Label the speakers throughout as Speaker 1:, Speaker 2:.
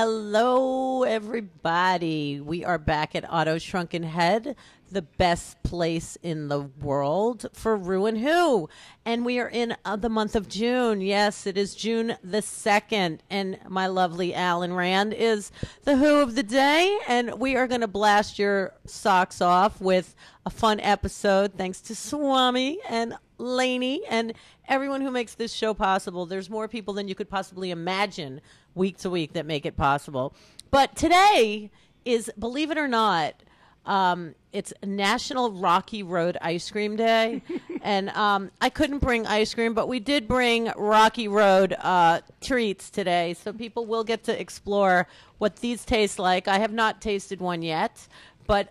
Speaker 1: Hello, everybody. We are back at Otto's Shrunken Head, the best place in the world for Ruin Who. And we are in the month of June. Yes, it is June the 2nd. And my lovely Alan Rand is the Who of the day. And we are going to blast your socks off with a fun episode thanks to Swami and Lainey and everyone who makes this show possible. There's more people than you could possibly imagine week to week that make it possible. But today is, believe it or not, it's National Rocky Road Ice Cream Day. And I couldn't bring ice cream, but we did bring Rocky Road treats today. So people will get to explore what these taste like. I have not tasted one yet, but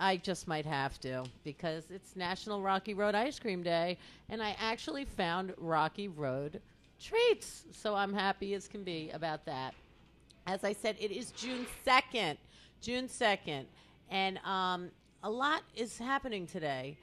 Speaker 1: I just might have to because it's National Rocky Road Ice Cream Day, and I actually found Rocky Road treats. So I'm happy as can be about that. As I said, it is June 2nd. June 2nd. And a lot is happening today.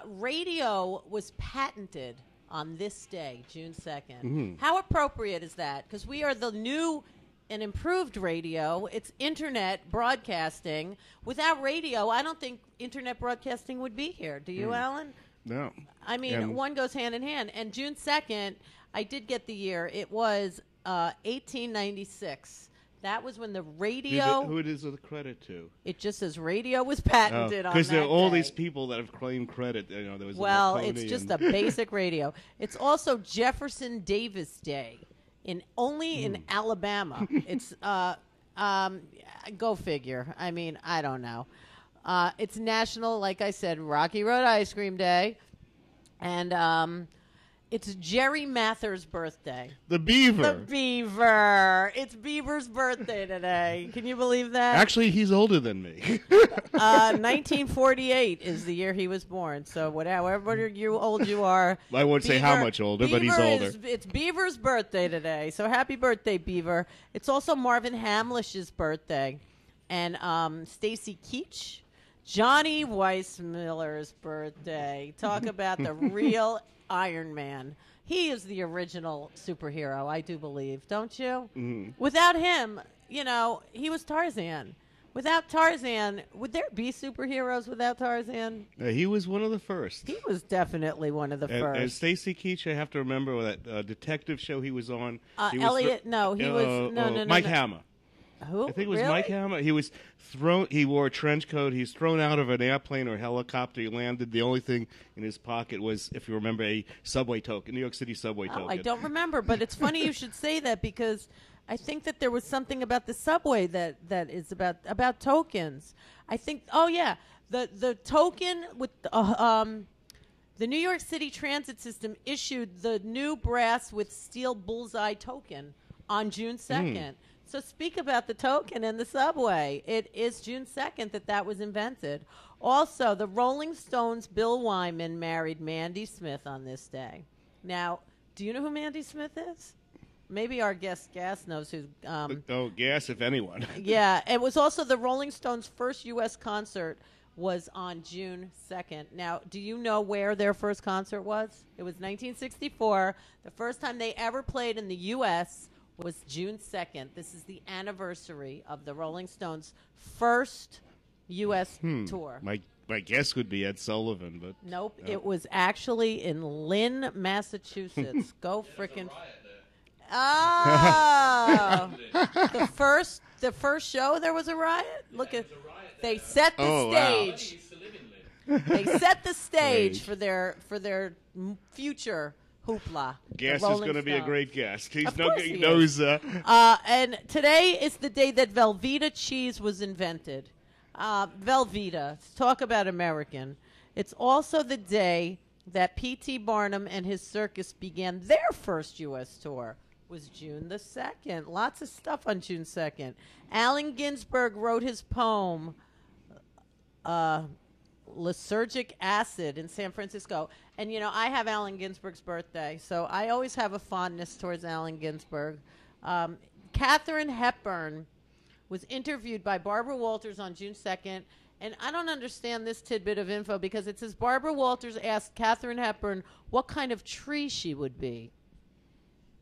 Speaker 1: Radio was patented on this day, June 2nd. Mm-hmm. How appropriate is that? Because we are the new and improved radio. It's internet broadcasting. Without radio, I don't think internet broadcasting would be here. Do you, Alan?
Speaker 2: No.
Speaker 1: I mean, one goes hand in hand. And June 2nd, I did get the year. It was 1896. That was when the radio...
Speaker 2: Who it is the credit to?
Speaker 1: It just says radio was patented on that
Speaker 2: because there are all
Speaker 1: day.
Speaker 2: these people that have claimed credit. You know, there was
Speaker 1: it's just a basic radio. It's also Jefferson Davis Day. In Alabama. It's go figure. I mean, I don't know. It's National, like I said, Rocky Road Ice Cream Day, and it's Jerry Mather's birthday.
Speaker 2: The Beaver.
Speaker 1: The Beaver. It's Beaver's birthday today. Can you believe that?
Speaker 2: Actually, he's older than me.
Speaker 1: 1948 is the year he was born. So however old you are.
Speaker 2: I won't say how much older, but he's older.
Speaker 1: It's Beaver's birthday today. So happy birthday, Beaver. It's also Marvin Hamlish's birthday. And Stacy Keach. Johnny Weissmiller's birthday. Talk about the real Iron Man. He is the original superhero, I do believe, don't you? Mm-hmm. Without him, he was Tarzan. Without Tarzan, would there be superheroes without Tarzan?
Speaker 2: He was one of the first.
Speaker 1: He was definitely one of the first.
Speaker 2: And Stacy Keach, I have to remember that detective show he was on.
Speaker 1: Elliot,
Speaker 2: Mike Hammer.
Speaker 1: Who?
Speaker 2: I think it was
Speaker 1: really?
Speaker 2: Mike Hammer. He was thrown. He wore a trench coat. He's thrown out of an airplane or helicopter. He landed. The only thing in his pocket was, if you remember, a subway token, New York City subway token.
Speaker 1: I don't remember, but it's funny you should say that because I think that there was something about the subway that is about tokens. I think. Oh yeah, the token with the New York City Transit System issued the new brass with steel bullseye token on June 2nd. So speak about the token and the subway. It is June 2nd that was invented. Also, the Rolling Stones' Bill Wyman married Mandy Smith on this day. Now, do you know who Mandy Smith is? Maybe our guest Gas knows who.
Speaker 2: Gas, if anyone.
Speaker 1: Yeah, it was also the Rolling Stones' first U.S. concert was on June 2nd. Now, do you know where their first concert was? It was 1964. The first time they ever played in the U.S. was June 2nd. This is the anniversary of the Rolling Stones' first U.S. tour.
Speaker 2: My guess would be Ed Sullivan, but...
Speaker 1: Nope, it was actually in Lynn, Massachusetts. Go frickin'... Oh! the first show, there was a riot? Look at... They set the stage. Wow. They set the stage for their future... hoopla.
Speaker 2: Gas is going to be a great guest. He
Speaker 1: knows. And today is the day that Velveeta cheese was invented. Velveeta. Talk about American. It's also the day that P.T. Barnum and his circus began their first U.S. tour. Was June the 2nd. Lots of stuff on June 2nd. Allen Ginsberg wrote his poem, Lysergic Acid, in San Francisco. And, I have Allen Ginsberg's birthday, so I always have a fondness towards Allen Ginsberg. Katharine Hepburn was interviewed by Barbara Walters on June 2nd, and I don't understand this tidbit of info because it says Barbara Walters asked Katharine Hepburn what kind of tree she would be.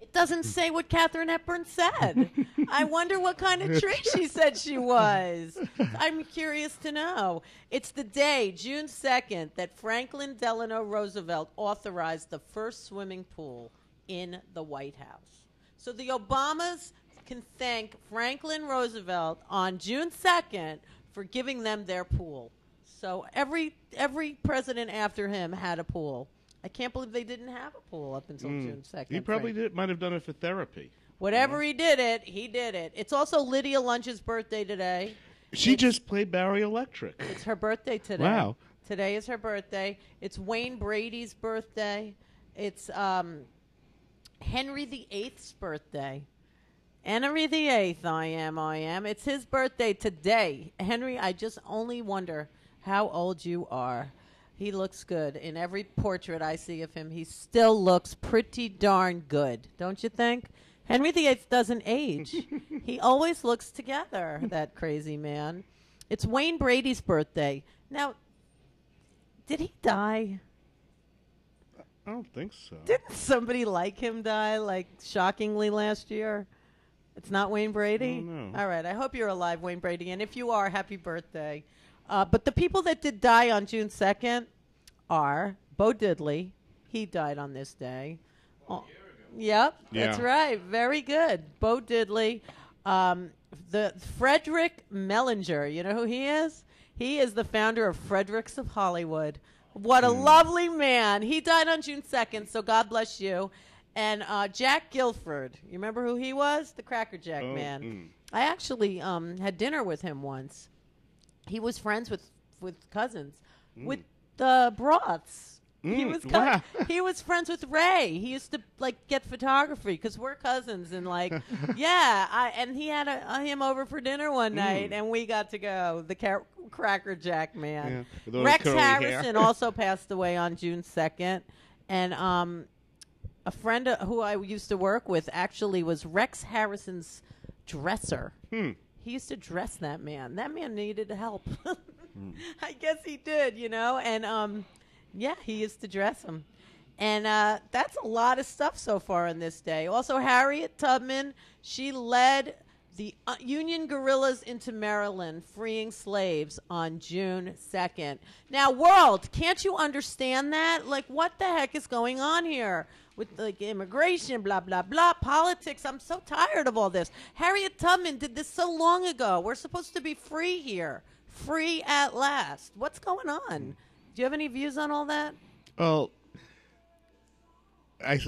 Speaker 1: It doesn't say what Katharine Hepburn said. I wonder what kind of tree she said she was. I'm curious to know. It's the day, June 2nd, that Franklin Delano Roosevelt authorized the first swimming pool in the White House. So the Obamas can thank Franklin Roosevelt on June 2nd for giving them their pool. So every president after him had a pool. I can't believe they didn't have a pool up until June 2nd.
Speaker 2: He probably might have done it for therapy.
Speaker 1: Whatever he did it. It's also Lydia Lunch's birthday today.
Speaker 2: She just played Barry Electric.
Speaker 1: It's her birthday today.
Speaker 2: Wow.
Speaker 1: Today is her birthday. It's Wayne Brady's birthday. It's Henry VIII's birthday. Henry VIII, I am. It's his birthday today. Henry, I just only wonder how old you are. He looks good. In every portrait I see of him, he still looks pretty darn good, don't you think? Henry VIII doesn't age. He always looks together, that crazy man. It's Wayne Brady's birthday. Now, did he die?
Speaker 2: I don't think so.
Speaker 1: Didn't somebody like him die, like, shockingly last year? It's not Wayne Brady?
Speaker 2: No.
Speaker 1: All right. I hope you're alive, Wayne Brady. And if you are, happy birthday. But the people that did die on June 2nd are Bo Diddley. He died on this day. Yep, that's right. Very good. Bo Diddley. The Frederick Mellinger. You know who he is? He is the founder of Fredericks of Hollywood. What a lovely man. He died on June 2nd, so God bless you. And Jack Guilford. You remember who he was? The Cracker Jack man. I actually had dinner with him once. He was friends with cousins, with the Broths. He was he was friends with Ray. He used to get photography because we're cousins and and he had him over for dinner one night and we got to go. The Cracker Jack man. Yeah, Rex Harrison also passed away on June 2nd, and a friend who I used to work with actually was Rex Harrison's dresser. He used to dress that man. That man needed help. I guess he did, and he used to dress him. And that's a lot of stuff so far on this day. Also, Harriet Tubman, she led the Union guerrillas into Maryland, freeing slaves on June 2nd. Now, world, can't you understand that? What the heck is going on here? With immigration, blah, blah, blah, politics. I'm so tired of all this. Harriet Tubman did this so long ago. We're supposed to be free here. Free at last. What's going on? Do you have any views on all that?
Speaker 2: Well, I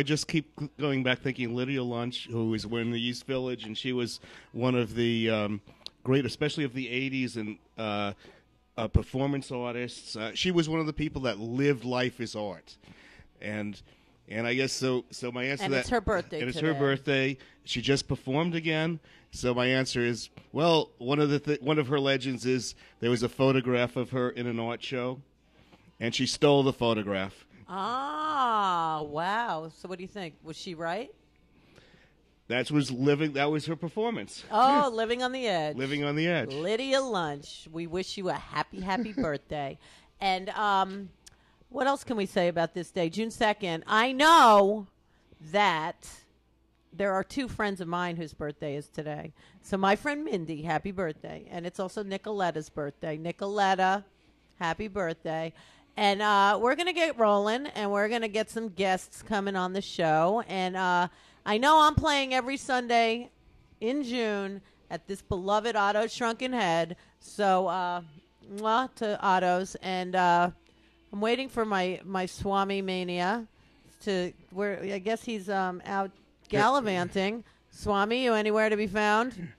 Speaker 2: just keep going back thinking Lydia Lunch, who was in the East Village, and she was one of the great, especially of the 80s, and performance artists. She was one of the people that lived life as art. And I guess so my answer to that...
Speaker 1: And it's her birthday
Speaker 2: And it's
Speaker 1: today.
Speaker 2: her birthday. She just performed again. So my answer is, well, one of her legends is there was a photograph of her in an art show, and she stole the photograph.
Speaker 1: Ah, wow. So what do you think? Was she right?
Speaker 2: That was her performance.
Speaker 1: Oh, Living on the Edge.
Speaker 2: Living on the Edge.
Speaker 1: Lydia Lunch. We wish you a happy, happy birthday. And what else can we say about this day? June 2nd. I know that there are two friends of mine whose birthday is today. So my friend Mindy, happy birthday. And it's also Nicoletta's birthday. Nicoletta, happy birthday. And we're going to get rolling, and we're going to get some guests coming on the show. And I know I'm playing every Sunday in June at this beloved Otto's Shrunken Head. So, to Otto's. And I'm waiting for my Swami Mania where I guess he's out gallivanting. Swami, you anywhere to be found?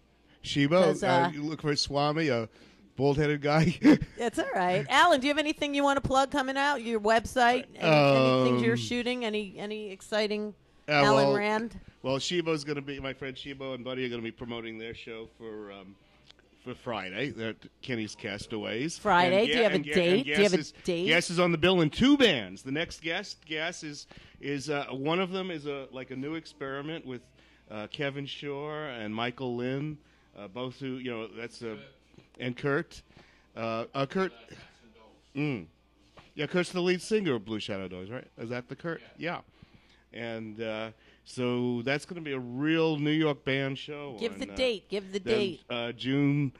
Speaker 2: Shibo, you look for Swami, a bald-headed guy.
Speaker 1: It's all right. Alan, do you have anything you want to plug coming out? Your website? Any things you're shooting? Any exciting Alan Rand?
Speaker 2: Well, Shibo's going to be, my friend Shibo and Buddy are going to be promoting their show for Friday. They're Kenny's Castaways.
Speaker 1: Friday? Do you have a date? Do you have a date?
Speaker 2: Guess is on the bill in two bands. The next guest, is one of them is a new experiment with Kevin Shore and Michael Lynn, both who, and Kurt. Kurt. Yeah, Kurt's the lead singer of Blue Shadow Dogs, right? Is that the Kurt? Yeah. And so that's going to be a real New York band show.
Speaker 1: Give
Speaker 2: on,
Speaker 1: the date. Give the date.
Speaker 2: June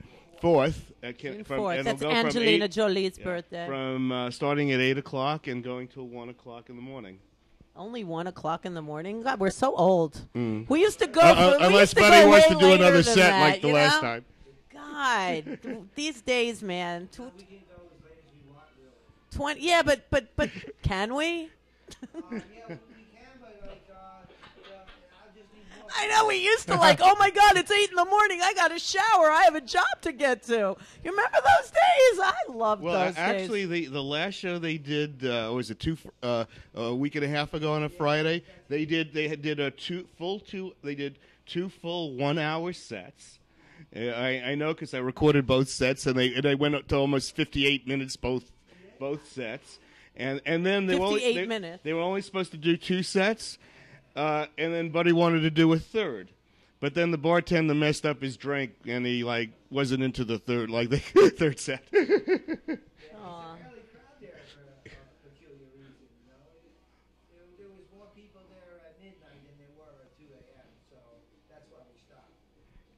Speaker 2: 4th.
Speaker 1: June 4th. That's Angelina Jolie's birthday.
Speaker 2: From starting at 8 o'clock and going till 1 o'clock in the morning.
Speaker 1: Only 1 o'clock in the morning? God, we're so old.
Speaker 2: Mm.
Speaker 1: We used to go
Speaker 2: unless Buddy wants to do another set
Speaker 1: that,
Speaker 2: like the last time.
Speaker 1: God, these days, man. 20. Yeah, but can we? I know, we used to oh my God, it's 8 in the morning. I got to shower. I have a job to get to. You remember those days? I loved those days.
Speaker 2: Well, actually, the last show they did, was it a week and a half ago on a Friday? They did two full 1-hour sets. I know because I recorded both sets, and they went up to almost 58 minutes both sets. And then they were only supposed to do 2 sets. And then Buddy wanted to do a third, but then the bartender messed up his drink, and he wasn't into the third third set.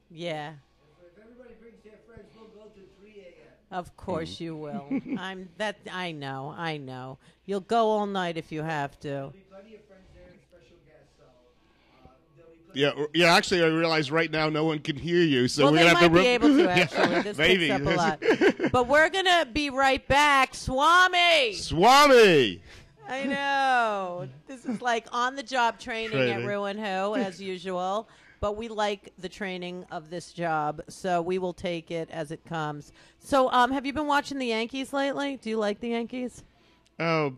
Speaker 1: Yeah.
Speaker 3: If everybody brings their friends, we'll go to 3 a.m.
Speaker 1: Of course you will. I know. You'll go all night if you have to.
Speaker 3: There'll be plenty of friends there and special guests, so there'll be plenty
Speaker 2: Yeah. Actually, I realize right now no one can hear you, so
Speaker 1: well,
Speaker 2: we're gonna have to
Speaker 1: be able to actually. This
Speaker 2: maybe.
Speaker 1: picks up a lot. But we're gonna be right back, Swami. I know. This is like on-the-job training at Ruin Who, as usual. But we like the training of this job, so we will take it as it comes. So have you been watching the Yankees lately? Do you like the Yankees?
Speaker 2: Oh,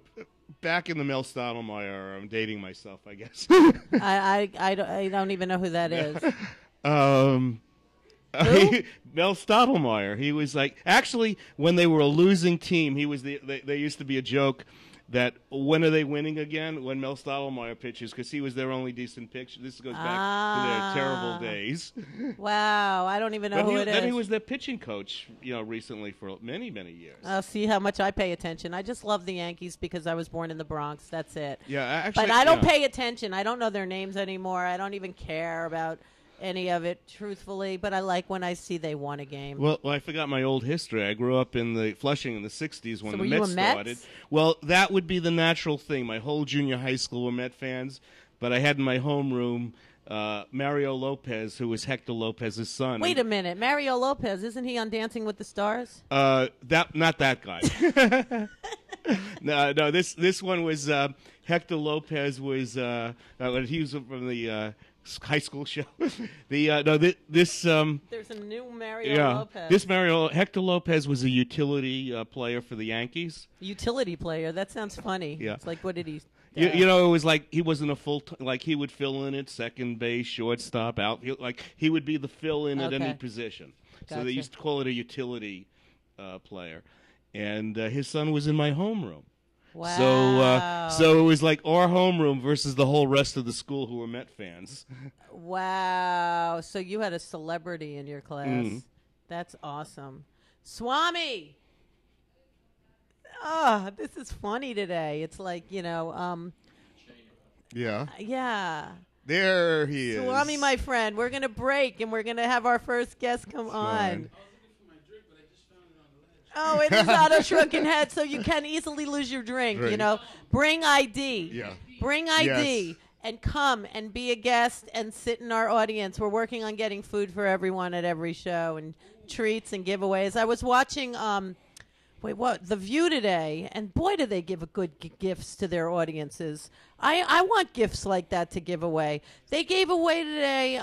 Speaker 2: back in the Mel Stottlemyre. I'm dating myself, I guess.
Speaker 1: I don't even know who that is.
Speaker 2: Mel Stottlemyre. He was actually, when they were a losing team, he was there used to be a joke that when are they winning again? When Mel Stottlemyre pitches, because he was their only decent pitcher. This goes back to their terrible days.
Speaker 1: Wow, I don't even know who it is.
Speaker 2: Then he was their pitching coach, recently for many, many years.
Speaker 1: I'll see how much I pay attention. I just love the Yankees because I was born in the Bronx. That's it.
Speaker 2: Yeah, actually,
Speaker 1: but I don't pay attention. I don't know their names anymore. I don't even care about any of it, truthfully, but I like when I see they won a game.
Speaker 2: Well, I forgot my old history. I grew up in the Flushing in the 60s when the
Speaker 1: Mets
Speaker 2: started. Well, that would be the natural thing. My whole junior high school were Met fans, but I had in my homeroom Mario Lopez, who was Hector Lopez's son.
Speaker 1: Wait a minute. Mario Lopez, isn't he on Dancing with the Stars?
Speaker 2: Not that guy. No, this one was Hector Lopez was he was from the high school show. There's
Speaker 1: a new Mario Lopez.
Speaker 2: Hector Lopez was a utility player for the Yankees.
Speaker 1: Utility player. That sounds funny.
Speaker 2: Yeah.
Speaker 1: It's like, what did he?
Speaker 2: It was like he wasn't a full he would fill in at second base, shortstop, out. He would be the fill in at any position.
Speaker 1: Gotcha.
Speaker 2: So they used to call it a utility player, and his son was in my homeroom.
Speaker 1: Wow.
Speaker 2: So it was like our homeroom versus the whole rest of the school who were Met fans.
Speaker 1: Wow. So you had a celebrity in your class.
Speaker 2: Mm.
Speaker 1: That's awesome. Swami. Oh, this is funny today. It's like,
Speaker 2: Yeah.
Speaker 1: Yeah.
Speaker 2: There he is.
Speaker 1: Swami, my friend, we're going to break, and we're going to have our first guest come on. Oh, it is Auto Shrunken Head, so you can easily lose your drink, Bring ID.
Speaker 2: Yeah.
Speaker 1: Bring ID.
Speaker 2: Yes.
Speaker 1: And come and be a guest and sit in our audience. We're working on getting food for everyone at every show and treats and giveaways. I was watching The View today, and boy, do they give good gifts to their audiences. I want gifts like that to give away. They gave away today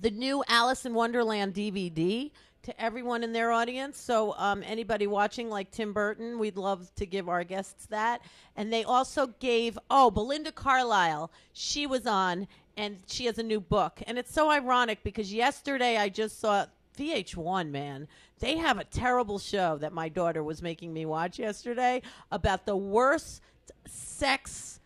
Speaker 1: the new Alice in Wonderland DVD to everyone in their audience. So anybody watching, like Tim Burton, we'd love to give our guests that. And they also gave, Belinda Carlisle. She was on, and she has a new book. And it's so ironic because yesterday I just saw VH1, man. They have a terrible show that my daughter was making me watch yesterday about the worst sex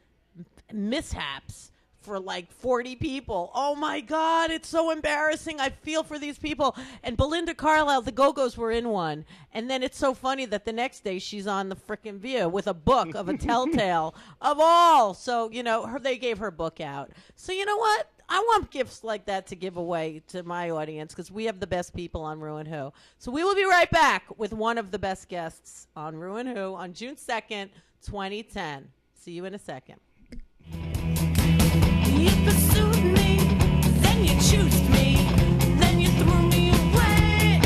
Speaker 1: mishaps for like 40 people. Oh my God, it's so embarrassing. I feel for these people. And Belinda Carlisle, the Go-Go's were in one. And then it's so funny that the next day she's on the frickin' View with a book of a telltale of all. So, you know, they gave her book out. So you know what? I want gifts like that to give away to my audience because we have the best people on Ruin Who. So we will be right back with one of the best guests on Ruin Who on June 2nd, 2010. See you in a second.
Speaker 4: You pursued me, then you chose me, then you threw me away.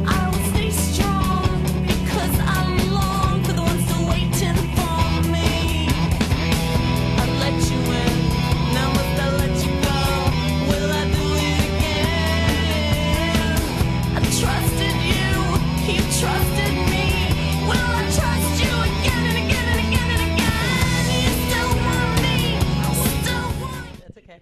Speaker 4: I will stay strong because I long for the ones still waiting for me. I let you in, now must I let you go? Will I do it again? I trusted you, you trusted me. Will I trust you again and again and again and again? You still want me, still want me.
Speaker 1: That's okay.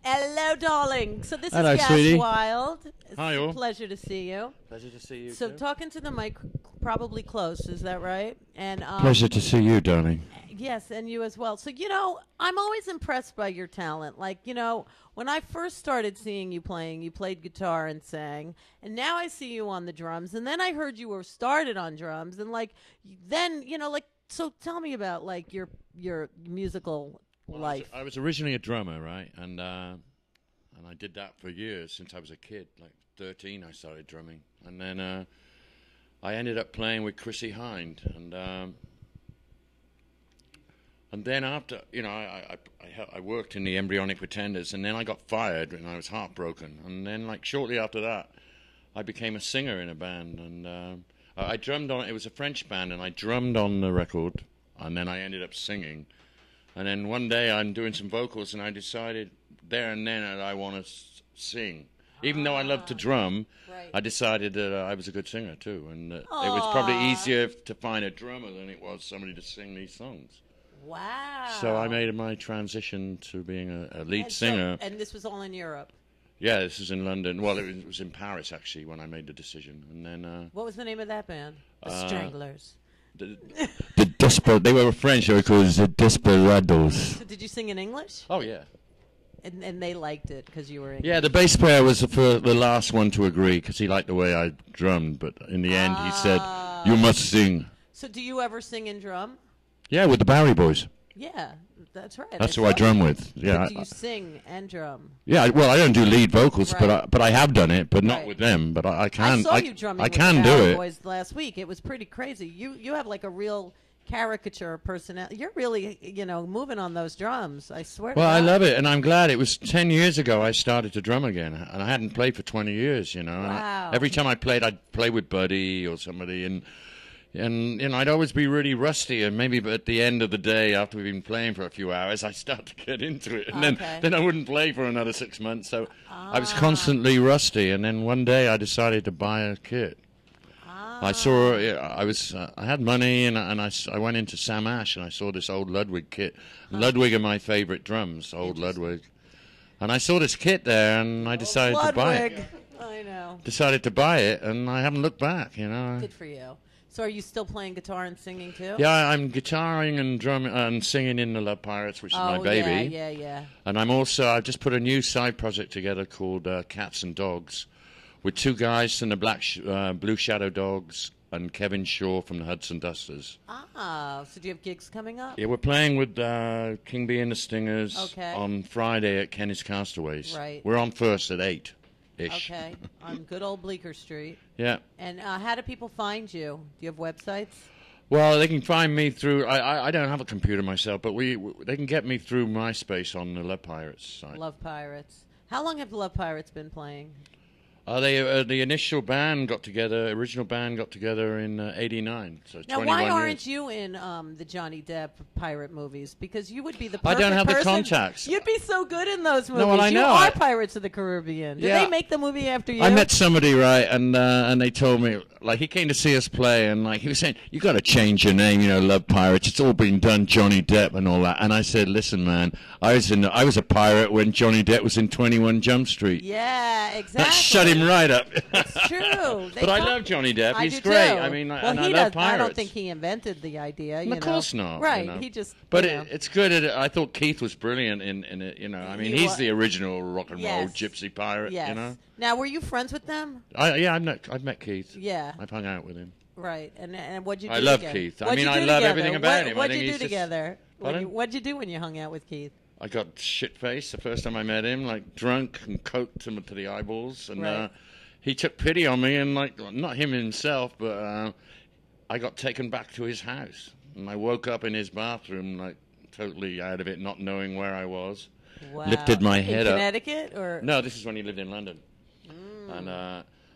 Speaker 1: Hello, darling. So this
Speaker 5: Hello,
Speaker 1: is Gas
Speaker 5: sweetie.
Speaker 1: Wild. It's
Speaker 5: Hi,
Speaker 1: a
Speaker 5: all.
Speaker 1: pleasure to see you.
Speaker 5: Pleasure to see you.
Speaker 1: So talking to the mic, probably close. Is that right? And
Speaker 5: Pleasure to see you, darling.
Speaker 1: Yes, and you as well. So, you know, I'm always impressed by your talent. Like, you know, when I first started seeing you playing, you played guitar and sang, and now I see you on the drums. And then I heard you were started on drums, and like, then, you know, like, so tell me about like your musical life.
Speaker 5: I was originally a drummer, right? And I did that for years since I was a kid. Like 13, I started drumming, and then I ended up playing with Chrissy Hind, and then after, you know, I worked in the Embryonic Pretenders, and then I got fired, and I was heartbroken. And then, like, shortly after that, I became a singer in a band, and I drummed on. It was a French band, and I drummed on the record, and then I ended up singing. And then one day I'm doing some vocals, and I decided there and then that I want to sing. Even though I love to drum,
Speaker 1: Right.
Speaker 5: I decided that I was a good singer too, and it was probably easier to find a drummer than it was somebody to sing these songs.
Speaker 1: Wow.
Speaker 5: So I made my transition to being a lead
Speaker 1: And
Speaker 5: singer.
Speaker 1: and this was all in Europe.
Speaker 5: Yeah, this is in London. Well, it was in Paris actually when I made the decision, and then
Speaker 1: What was the name of that band? The Stranglers.
Speaker 5: the they were French. They were called the Desperados.
Speaker 1: So did you sing in English?
Speaker 5: Oh yeah.
Speaker 1: And they liked it because you were English.
Speaker 5: Yeah, the bass player was the last one to agree because he liked the way I drummed. But in the end, he said, "You must sing."
Speaker 1: So do you ever sing in drum?
Speaker 5: Yeah, with the Bowery Boys.
Speaker 1: Yeah, that's right.
Speaker 5: That's who I
Speaker 1: saw
Speaker 5: drum
Speaker 1: you.
Speaker 5: with. Yeah.
Speaker 1: But do you sing and drum?
Speaker 5: Yeah. Well, I don't do lead vocals,
Speaker 1: Right.
Speaker 5: but I have done it, but not
Speaker 1: Right.
Speaker 5: with them. But I can.
Speaker 1: I saw you drumming
Speaker 5: I
Speaker 1: with
Speaker 5: can
Speaker 1: the
Speaker 5: do
Speaker 1: Bowery
Speaker 5: it.
Speaker 1: Boys last week. It was pretty crazy. You have like a real caricature personality. You're really, you know, moving on those drums. I swear.
Speaker 5: Well,
Speaker 1: to
Speaker 5: I
Speaker 1: God.
Speaker 5: love it, and I'm glad. It was 10 years ago I started to drum again, and I hadn't played for 20 years, you know. And
Speaker 1: Wow.
Speaker 5: every time I played, I'd play with Buddy or somebody, and you know, I'd always be really rusty, and maybe at the end of the day, after we've been playing for a few hours, I start to get into it, and
Speaker 1: Okay.
Speaker 5: then I wouldn't play for another 6 months, so I was constantly rusty, and then one day I decided to buy a kit. I saw, I had money, and I went into Sam Ash, and I saw this old Ludwig kit. Ludwig are my favorite drums, old Ludwig. And I saw this kit there, and I decided to buy it.
Speaker 1: Ludwig. I know.
Speaker 5: Decided to buy it, and I haven't looked back, you know.
Speaker 1: Good for you. So are you still playing guitar and singing too?
Speaker 5: Yeah, I'm guitaring and drumming and singing in the Love Pirates, which is my baby.
Speaker 1: Yeah.
Speaker 5: And I've just put a new side project together called Cats and Dogs, with two guys from the Blue Shadow Dogs and Kevin Shaw from the Hudson Dusters.
Speaker 1: So do you have gigs coming up?
Speaker 5: Yeah, we're playing with King Bee and the Stingers
Speaker 1: Okay.
Speaker 5: on Friday at Kenny's Castaways.
Speaker 1: Right.
Speaker 5: We're on first at 8-ish.
Speaker 1: Okay, on good old Bleecker Street.
Speaker 5: Yeah.
Speaker 1: And how do people find you? Do you have websites?
Speaker 5: Well, they can find me through. I don't have a computer myself, but they can get me through MySpace on the Love Pirates site.
Speaker 1: Love Pirates. How long have the Love Pirates been playing?
Speaker 5: The initial band got together, original band got together in '89. So
Speaker 1: Now,
Speaker 5: 21
Speaker 1: why
Speaker 5: years.
Speaker 1: aren't you in the Johnny Depp pirate movies? Because you would be the
Speaker 5: I
Speaker 1: perfect
Speaker 5: don't have the
Speaker 1: person.
Speaker 5: contacts.
Speaker 1: You'd be so good in those movies.
Speaker 5: well, I
Speaker 1: You
Speaker 5: know.
Speaker 1: are Pirates of the Caribbean. Did
Speaker 5: Yeah.
Speaker 1: they make the movie after you?
Speaker 5: I met somebody, right, and they told me, like, he came to see us play, and like he was saying, you got to change your name, you know, Love Pirates. It's all been done, Johnny Depp and all that. And I said, listen, man, I was a pirate when Johnny Depp was in 21 Jump Street.
Speaker 1: Yeah, exactly.
Speaker 5: That shut him right up.
Speaker 1: It's true.
Speaker 5: But I love Johnny Depp.
Speaker 1: I
Speaker 5: He's
Speaker 1: do
Speaker 5: great.
Speaker 1: too.
Speaker 5: I mean,
Speaker 1: well,
Speaker 5: and I
Speaker 1: he
Speaker 5: love
Speaker 1: does. I
Speaker 5: pirates.
Speaker 1: don't think he invented the idea. You
Speaker 5: Of course
Speaker 1: know.
Speaker 5: not.
Speaker 1: Right.
Speaker 5: You know.
Speaker 1: He just.
Speaker 5: But
Speaker 1: you know.
Speaker 5: it's good. I thought Keith was brilliant in it. You know, I mean,
Speaker 1: He
Speaker 5: he's
Speaker 1: wa-
Speaker 5: the original rock and roll
Speaker 1: Yes.
Speaker 5: gypsy pirate.
Speaker 1: Yes.
Speaker 5: You know.
Speaker 1: Now, were you friends with them?
Speaker 5: I've met Keith.
Speaker 1: Yeah.
Speaker 5: I've hung out with him.
Speaker 1: Right. And what'd you do
Speaker 5: I love
Speaker 1: together?
Speaker 5: Keith. I
Speaker 1: What'd
Speaker 5: mean,
Speaker 1: you
Speaker 5: I
Speaker 1: do
Speaker 5: love
Speaker 1: together?
Speaker 5: everything about him. I
Speaker 1: What'd
Speaker 5: think
Speaker 1: you do
Speaker 5: he's just-
Speaker 1: together?
Speaker 5: Pardon?
Speaker 1: What'd you do when you hung out with Keith?
Speaker 5: I got shit faced the first time I met him, like drunk and coked him to the eyeballs, and
Speaker 1: Right.
Speaker 5: he took pity on me, and like not him himself, but I got taken back to his house, and I woke up in his bathroom, like totally out of it, not knowing where I was.
Speaker 1: Wow.
Speaker 5: Lifted my head
Speaker 1: in
Speaker 5: up.
Speaker 1: Connecticut or
Speaker 5: No, this is when he lived in London, and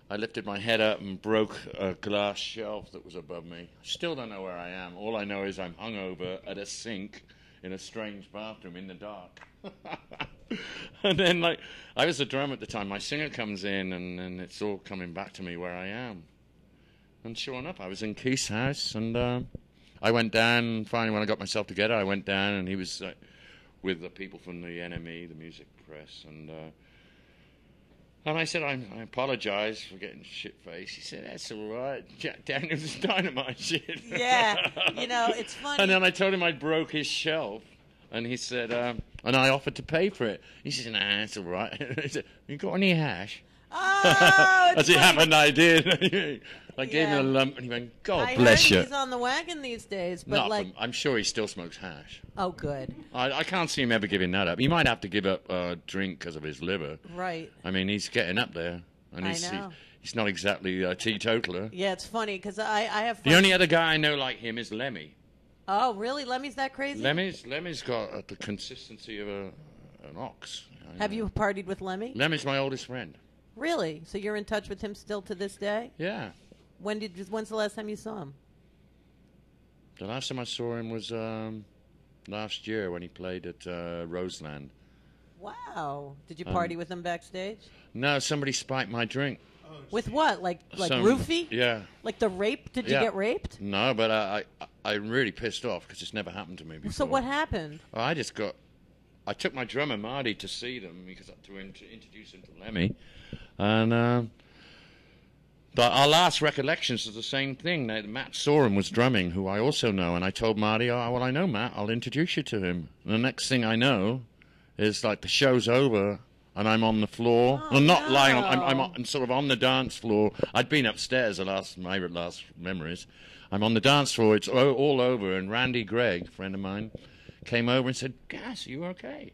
Speaker 5: I lifted my head up and broke a glass shelf that was above me. Still don't know where I am. All I know is I'm hungover at a sink in a strange bathroom in the dark. And then, like, I was a drummer at the time. My singer comes in, and it's all coming back to me where I am. And sure enough, I was in Keith's house, and I went down. Finally, when I got myself together, I went down, and he was with the people from the NME, the music press, and I said, I apologize for getting shit-faced. He said, that's all right. Jack Daniels dynamite shit.
Speaker 1: yeah. You know, it's funny.
Speaker 5: And then I told him I broke his shelf. And he said, and I offered to pay for it. He said, nah, that's all right. He said, you got any hash?
Speaker 1: Oh,
Speaker 5: As it happened, I did. I gave
Speaker 1: Yeah.
Speaker 5: him a lump, and he went, God
Speaker 1: I
Speaker 5: bless
Speaker 1: heard
Speaker 5: you.
Speaker 1: he's on the wagon these days, but
Speaker 5: Not
Speaker 1: like,
Speaker 5: from- I'm sure he still smokes hash.
Speaker 1: oh, good.
Speaker 5: I can't see him ever giving that up. He might have to give up drink because of his liver.
Speaker 1: Right.
Speaker 5: I mean, he's getting up there. And
Speaker 1: I
Speaker 5: he's,
Speaker 1: know.
Speaker 5: he's not exactly a teetotaler.
Speaker 1: Yeah, it's funny because I have.
Speaker 5: The only other guy I know like him is Lemmy.
Speaker 1: Oh, really? Lemmy's that crazy?
Speaker 5: Lemmy's got the consistency of an ox.
Speaker 1: Have you partied with Lemmy?
Speaker 5: Lemmy's my oldest friend.
Speaker 1: Really? So you're in touch with him still to this day?
Speaker 5: Yeah.
Speaker 1: When's the last time you saw him?
Speaker 5: The last time I saw him was last year when he played at Roseland.
Speaker 1: Wow. Did you party with him backstage?
Speaker 5: No, somebody spiked my drink.
Speaker 1: With what? Like
Speaker 5: Some-
Speaker 1: roofie?
Speaker 5: Yeah.
Speaker 1: Like the rape? Did you
Speaker 5: Yeah.
Speaker 1: get raped?
Speaker 5: No, but I'm really pissed off because it's never happened to me before.
Speaker 1: So what happened?
Speaker 5: Well, I took my drummer Marty to see them because to introduce him to Lemmy, and but our last recollections is the same thing. Matt Sorum was drumming, who I also know, and I told Marty, "Oh, well, I know Matt. I'll introduce you to him." And the next thing I know is like the show's over. And I'm on the floor.
Speaker 1: Oh,
Speaker 5: I'm not lying.
Speaker 1: no.
Speaker 5: I'm sort of on the dance floor. I'd been upstairs. My last memories. I'm on the dance floor. It's all over. And Randy Gregg, a friend of mine, came over and said, "Gas, are you okay?"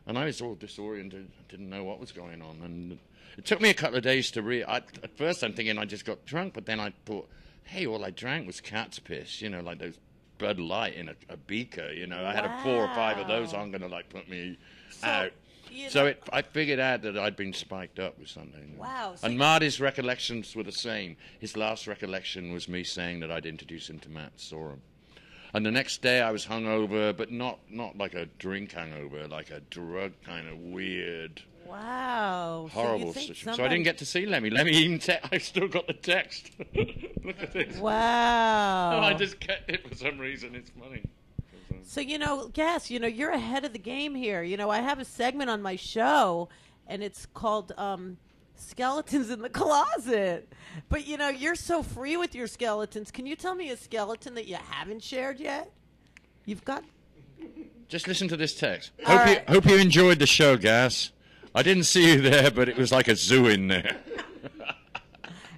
Speaker 5: And I was all disoriented. Didn't know what was going on. And it took me a couple of days to at first I'm thinking I just got drunk, but then I thought, hey, all I drank was cat's piss. You know, like those Bud Light in a beaker. You know, I had 4 or 5 of those. I'm gonna put me out. So I figured out that I'd been spiked up with something.
Speaker 1: Wow. So
Speaker 5: And Marty's recollections were the same. His last recollection was me saying that I'd introduced him to Matt Sorum. And the next day I was hungover, but not like a drink hangover, like a drug kind of weird,
Speaker 1: wow.
Speaker 5: horrible
Speaker 1: so you think
Speaker 5: situation. So I didn't get to see Lemmy. Lemmy even I still got the text. Look at this.
Speaker 1: Wow.
Speaker 5: And I just kept it for some reason. It's funny.
Speaker 1: So, Gas, you're ahead of the game here. I have a segment on my show, and it's called Skeletons in the Closet. But, you're so free with your skeletons. Can you tell me a skeleton that you haven't shared yet? You've got...
Speaker 5: Just listen to this text.
Speaker 1: All right.
Speaker 5: Hope you enjoyed the show, Gas. I didn't see you there, but it was like a zoo in there.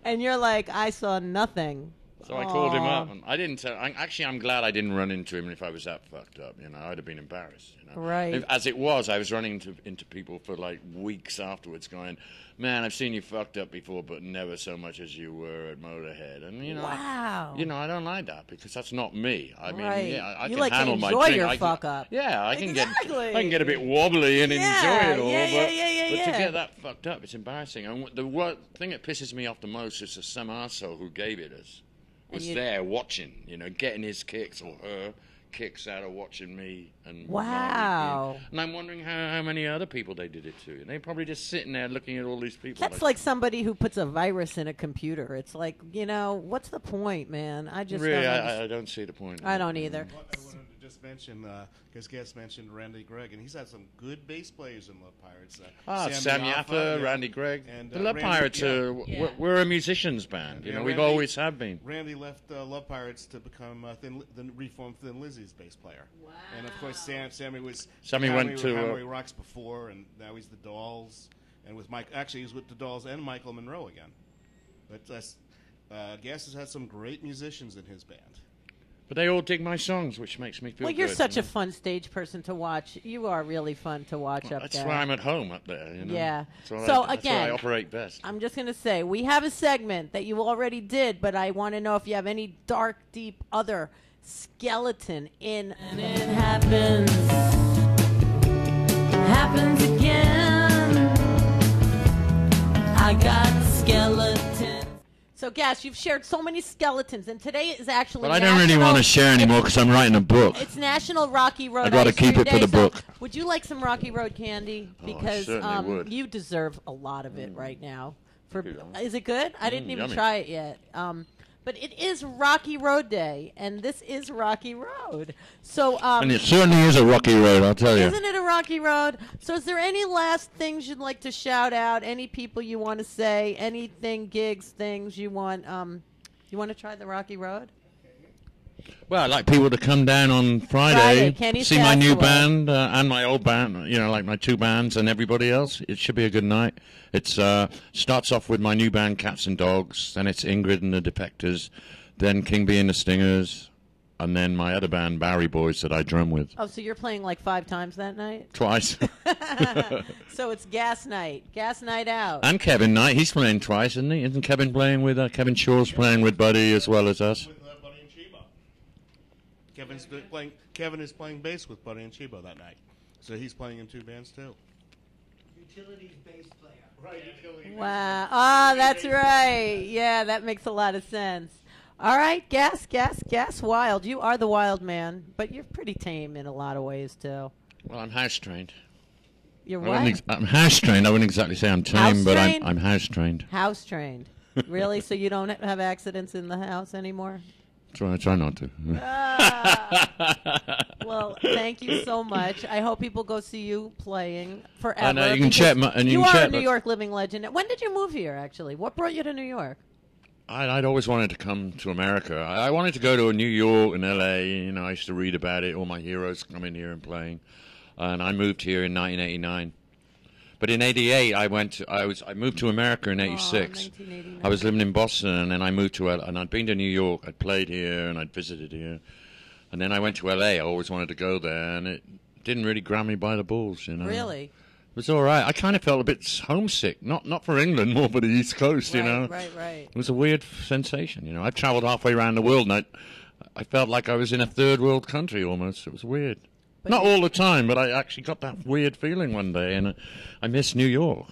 Speaker 1: And you're like, I saw nothing.
Speaker 5: So I called him up, and I didn't tell. I'm glad I didn't run into him. If I was that fucked up, I'd have been embarrassed.
Speaker 1: Right.
Speaker 5: As it was, I was running into people for like weeks afterwards, going, "Man, I've seen you fucked up before, but never so much as you were at Motorhead." And
Speaker 1: Wow.
Speaker 5: I don't like that because that's not me. I mean,
Speaker 1: Right.
Speaker 5: yeah, I
Speaker 1: You
Speaker 5: can
Speaker 1: like to
Speaker 5: handle my
Speaker 1: enjoy
Speaker 5: drink.
Speaker 1: your
Speaker 5: I can-
Speaker 1: fuck up.
Speaker 5: Yeah, I can
Speaker 1: Exactly.
Speaker 5: get a bit wobbly and
Speaker 1: Yeah,
Speaker 5: enjoy it all.
Speaker 1: yeah,
Speaker 5: but,
Speaker 1: yeah,
Speaker 5: but to
Speaker 1: yeah.
Speaker 5: get that fucked up, it's embarrassing. And the thing that pisses me off the most is that some arsehole who gave it us was there watching, getting his kicks or her kicks out of watching me. And
Speaker 1: Wow.
Speaker 5: and I'm wondering how many other people they did it to. They're probably just sitting there looking at all these people.
Speaker 1: That's like somebody who puts a virus in a computer. It's like, what's the point, man? I just
Speaker 5: really,
Speaker 1: don't
Speaker 5: I don't see the point.
Speaker 1: I don't either.
Speaker 2: I wanted to just just mention, because Guest mentioned Randy Gregg, and he's had some good bass players in Love Pirates.
Speaker 5: Sam Yaffa,
Speaker 2: yeah.
Speaker 5: Randy Gregg.
Speaker 2: And,
Speaker 5: the Love
Speaker 2: Randy,
Speaker 5: Pirates,
Speaker 1: Yeah.
Speaker 5: we're a musicians band. You know, we've
Speaker 2: Randy-
Speaker 5: always have been.
Speaker 2: Randy left Love Pirates to become the reformed Thin Lizzy's bass player.
Speaker 1: Wow.
Speaker 2: And of course, Sammy
Speaker 5: went to,
Speaker 2: Hanoi Rocks before, and now he's the Dolls. And with Mike, actually, he's with the Dolls and Michael Monroe again. But Guest has had some great musicians in his band.
Speaker 5: But they all dig my songs, which makes me feel
Speaker 1: Well, you're
Speaker 5: good,
Speaker 1: such
Speaker 5: you
Speaker 1: a
Speaker 5: know?
Speaker 1: fun stage person to watch. You are really fun to watch up
Speaker 5: That's
Speaker 1: there.
Speaker 5: why I'm at home up there. You know?
Speaker 1: Yeah.
Speaker 5: That's why
Speaker 1: So,
Speaker 5: that's why I
Speaker 1: again,
Speaker 5: operate best.
Speaker 1: I'm just going to say, we have a segment that you already did, but I want to know if you have any dark, deep, other skeleton in. And it happens again. I got skeletons. So, Gas, you've shared so many skeletons, and today is actually
Speaker 5: But I don't really want to share anymore because I'm writing a book.
Speaker 1: It's National Rocky Road.
Speaker 5: I'd rather
Speaker 1: Ice Cream
Speaker 5: keep it for
Speaker 1: Day,
Speaker 5: the
Speaker 1: so
Speaker 5: book.
Speaker 1: would you like some Rocky Road candy?
Speaker 5: I
Speaker 1: Because
Speaker 5: certainly would.
Speaker 1: you deserve a lot of it right now.
Speaker 5: you.
Speaker 1: Is it good? I didn't even
Speaker 5: yummy.
Speaker 1: try it yet. But it is Rocky Road Day, and this is Rocky Road. So,
Speaker 5: And it certainly is a rocky road, I'll tell you.
Speaker 1: isn't it a rocky road? So is there any last things you'd like to shout out? Any people you want to say? Anything, gigs, things you want? You want to try the Rocky Road?
Speaker 5: Well, I'd like people to come down on
Speaker 1: Friday,
Speaker 5: Friday,
Speaker 1: Kenny's
Speaker 5: see my new
Speaker 1: Castaway.
Speaker 5: band and my old band, you know, like my two bands and everybody else. It should be a good night. It starts off with my new band, Cats and Dogs, then it's Ingrid and the Defectors, then King Bee and the Stingers, and then my other band, Barry Boys, that I drum with.
Speaker 1: Oh, so you're playing like 5 times that night?
Speaker 5: Twice.
Speaker 1: So it's gas night out.
Speaker 5: And Kevin Knight, he's playing twice, isn't he? Isn't Kevin playing with, Kevin Shaw's playing with Buddy as well as us?
Speaker 2: With Buddy and Chibo. Kevin is playing bass with Buddy and Chibo that night. So he's playing in 2 bands too.
Speaker 3: Utilities bass player.
Speaker 2: Right, utility.
Speaker 1: Wow. Oh, that's right. Yeah, that makes a lot of sense. All right, Gas Wild. You are the wild man, but you're pretty tame in a lot of ways, too.
Speaker 5: Well, I'm house trained.
Speaker 1: You're
Speaker 5: I wouldn't
Speaker 1: what?
Speaker 5: ex- I'm house trained. I wouldn't exactly say I'm tame,
Speaker 1: House
Speaker 5: but
Speaker 1: trained?
Speaker 5: I'm house trained.
Speaker 1: House trained. Really? So you don't have accidents in the house anymore?
Speaker 5: Try not to.
Speaker 1: Ah. Well, thank you so much. I hope people go see you playing forever.
Speaker 5: I know, you can
Speaker 1: because
Speaker 5: check my- and you
Speaker 1: you
Speaker 5: can
Speaker 1: are
Speaker 5: check
Speaker 1: a New
Speaker 5: my-
Speaker 1: York living legend. When did you move here, actually? What brought you to New York?
Speaker 5: I'd always wanted to come to America. I wanted to go to New York and L.A. You know, I used to read about it. All my heroes coming here and playing. And I moved here in 1989. But in '88, I moved to America in '86.
Speaker 1: 1989.
Speaker 5: I was living in Boston, and then I moved to L.A. And I'd been to New York. I'd played here, and I'd visited here. And then I went to L.A. I always wanted to go there, and it didn't really grab me by the balls, you know.
Speaker 1: Really?
Speaker 5: It was all right. I kind of felt a bit homesick, not for England, more for the East Coast, you know.
Speaker 1: Right.
Speaker 5: It was a weird sensation, you know. I've traveled halfway around the world, and I felt like I was in a third world country almost. It was weird.
Speaker 1: But
Speaker 5: Not all the time, but I actually got that weird feeling one day, and I miss New York.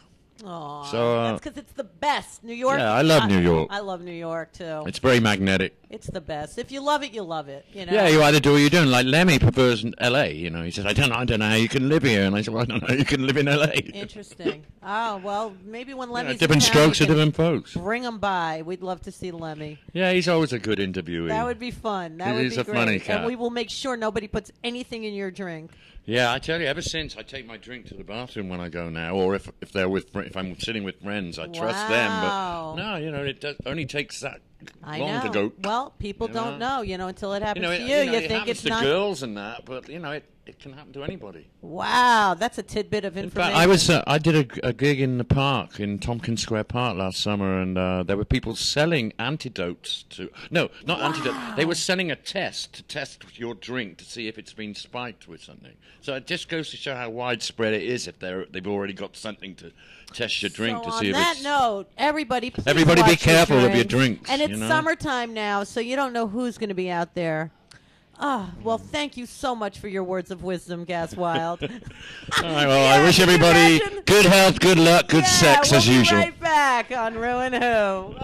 Speaker 1: Aw,
Speaker 5: So,
Speaker 1: that's because it's the best. New York.
Speaker 5: Yeah, I love New York.
Speaker 1: I love New York, too.
Speaker 5: It's very magnetic.
Speaker 1: It's the best. If you love it, you love it. You know?
Speaker 5: Yeah, you either do or you don't. Like Lemmy prefers L.A., you know. He says, I don't know how you can live here. And I said, well, I don't know how you can live in L.A.
Speaker 1: Interesting. Oh, well, maybe when
Speaker 5: Yeah,
Speaker 1: Lemmy's
Speaker 5: different
Speaker 1: in town,
Speaker 5: strokes
Speaker 1: you
Speaker 5: for
Speaker 1: can
Speaker 5: different folks.
Speaker 1: bring him by. We'd love to see Lemmy.
Speaker 5: Yeah, he's always a good interviewee.
Speaker 1: That would be fun. That would
Speaker 5: He's
Speaker 1: be
Speaker 5: a
Speaker 1: great.
Speaker 5: funny cat.
Speaker 1: And we will make sure nobody puts anything in your drink.
Speaker 5: Yeah, I tell you, ever since I take my drink to the bathroom when I go now, or if I'm sitting with friends, I trust them.
Speaker 1: Wow.
Speaker 5: But no, you know, it only takes that
Speaker 1: I
Speaker 5: long
Speaker 1: know.
Speaker 5: to go.
Speaker 1: Well, people
Speaker 5: You
Speaker 1: don't know, until it happens to
Speaker 5: it
Speaker 1: you. You
Speaker 5: it
Speaker 1: think
Speaker 5: happens
Speaker 1: it's
Speaker 5: to
Speaker 1: not.
Speaker 5: girls and that, but it can happen to anybody.
Speaker 1: Wow, that's a tidbit of
Speaker 5: In
Speaker 1: information.
Speaker 5: fact, I did a gig in the park in Tompkins Square Park last summer, and there were people selling antidotes to. No, not antidote. They were selling a test to test your drink to see if it's been spiked with something. So it just goes to show how widespread it is if they've already got something to test your drink
Speaker 1: So
Speaker 5: to see
Speaker 1: on
Speaker 5: if
Speaker 1: that
Speaker 5: it's.
Speaker 1: note, everybody, please
Speaker 5: Everybody be
Speaker 1: watch your
Speaker 5: careful of your
Speaker 1: drinks.
Speaker 5: drinks,
Speaker 1: And it's
Speaker 5: you know?
Speaker 1: summertime now, so you don't know who's going to be out there. Ah, well, thank you so much for your words of wisdom, Gas Wild.
Speaker 5: All right, well, I wish
Speaker 1: can you
Speaker 5: everybody
Speaker 1: imagine?
Speaker 5: good health, good luck, good sex
Speaker 1: we'll
Speaker 5: as
Speaker 1: be
Speaker 5: usual.
Speaker 1: right back on Ruin Who.